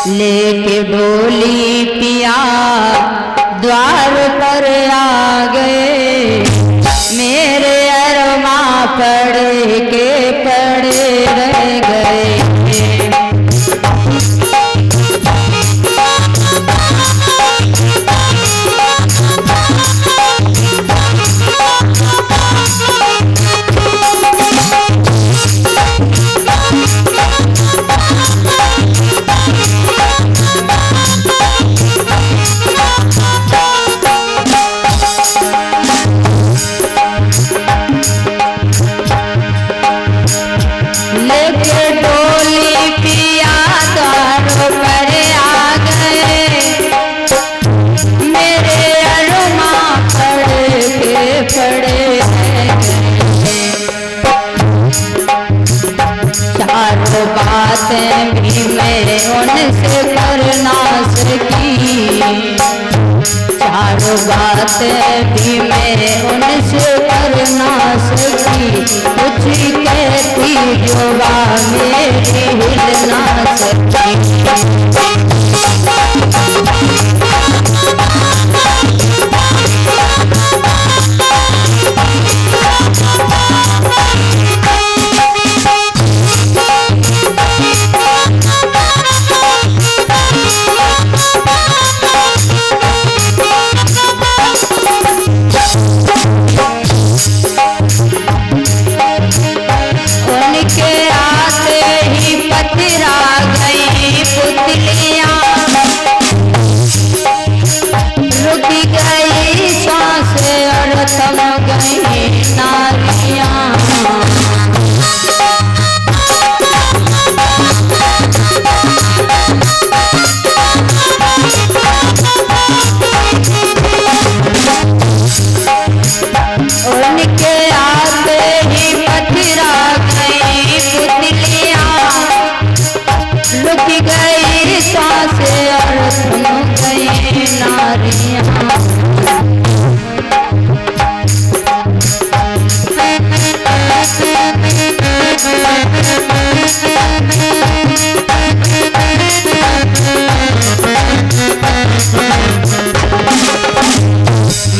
लेके डोली पिया द्वार पर आ गए, मेरे अरमा पड़े के पड़े रह गए। बातें भी मैं उनसे कर ना सकी, चारों बातें भी मैं उनसे कर ना सकी। कुछ कहती जो बात मेरी हिल ना सकी।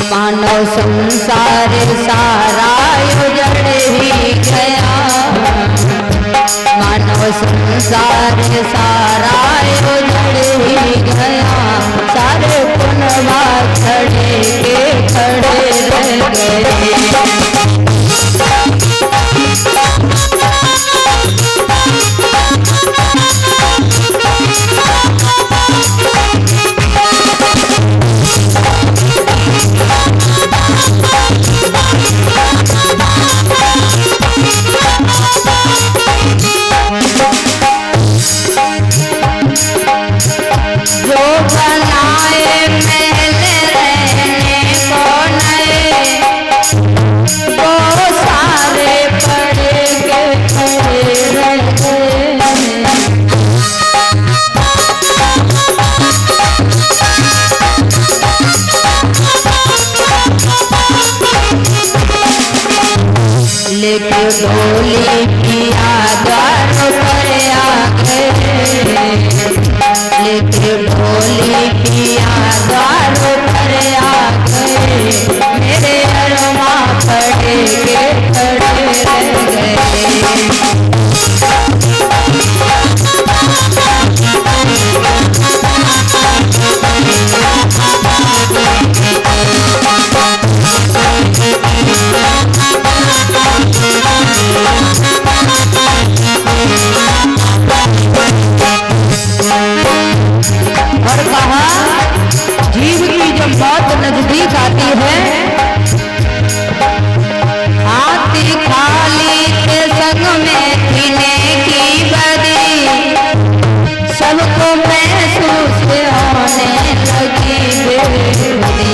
मानव संसार सारा उजड़ ही गया, मानव संसार सारा उजड़ ही गया। सारे पुनवा खड़े के खड़े रह गए। लेके डोली पिया द्वार पर आ गए, लेके डोली पिया द्वार पर आ गए। मेरे अरमा पड़े के पड़े रह गए। और कहा जीव की जब बहुत नजदीक आती है, हाथी खाली के संग में पीने की बदी, सबको महसूस होने लगी बेखुदी।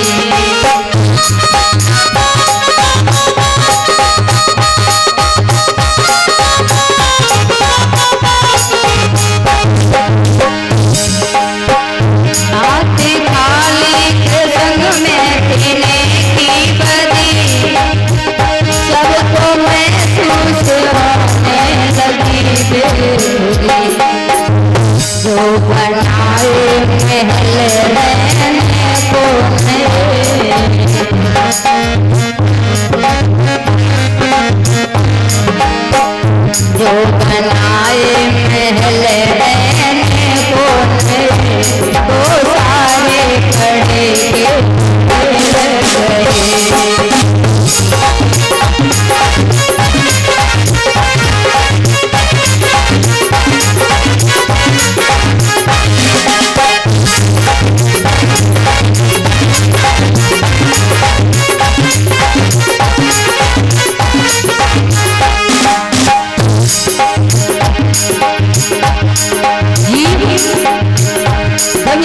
जो बना महल रहने को जो बनाए महल रहने को तो सारे खड़े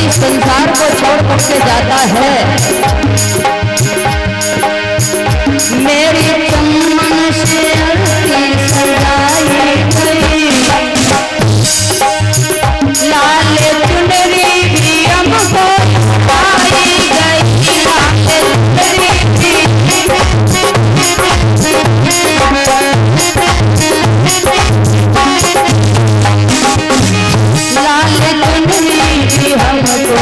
संसार को छोड़ करके जाता है। मेरी चमन से सजाई गई लाल चुनरी भी हमको पाई गई लाल चुनरी भी हमको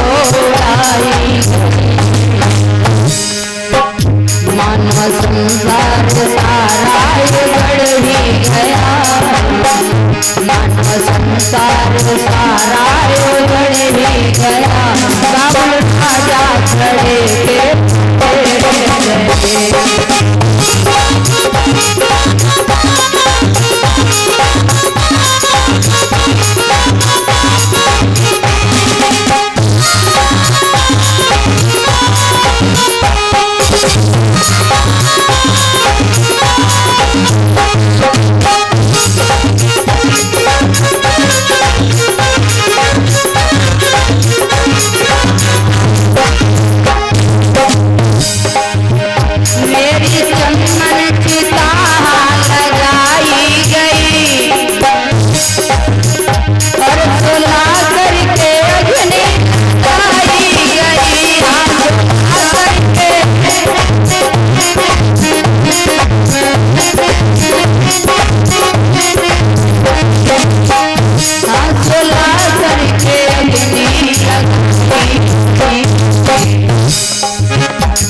मानो संसार सारा बढ़ ही गया मानो संसार सारा बढ़ ही गया रावण राजा खड़े के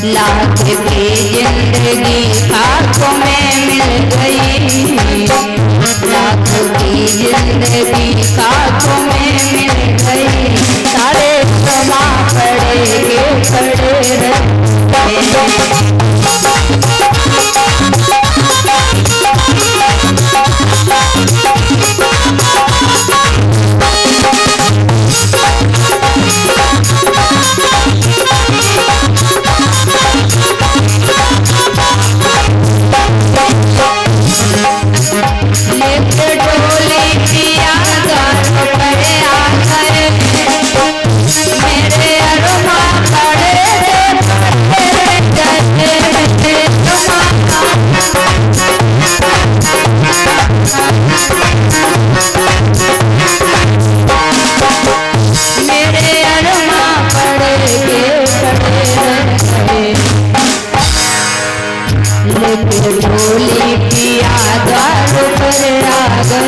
लाख की जिंदगी खाकों में मिल गई लाख की जिंदगी खाकों में मिल गई सारे समा पड़े के खड़े रहे डोली पिया द्वार पर आ गए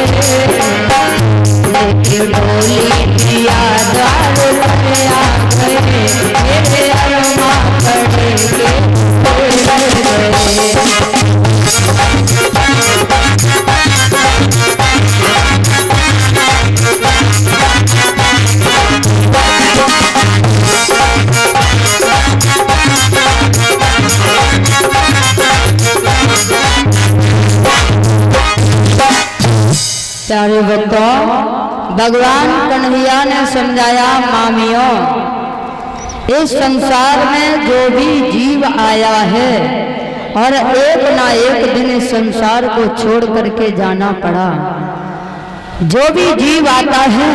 डोली पिया द्वार पर आ गए मेरे अरमा पड़े के प्यारे भक्तों, भगवान कन्हैया ने समझाया मामियों, इस संसार में जो भी जीव आया है और एक ना एक दिन इस संसार को छोड़ करके जाना पड़ा। जो भी जीव आता है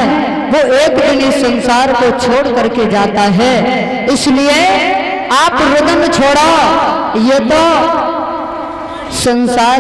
वो एक दिन इस संसार को छोड़ करके जाता है, इसलिए आप रुदन छोड़ो, ये तो संसार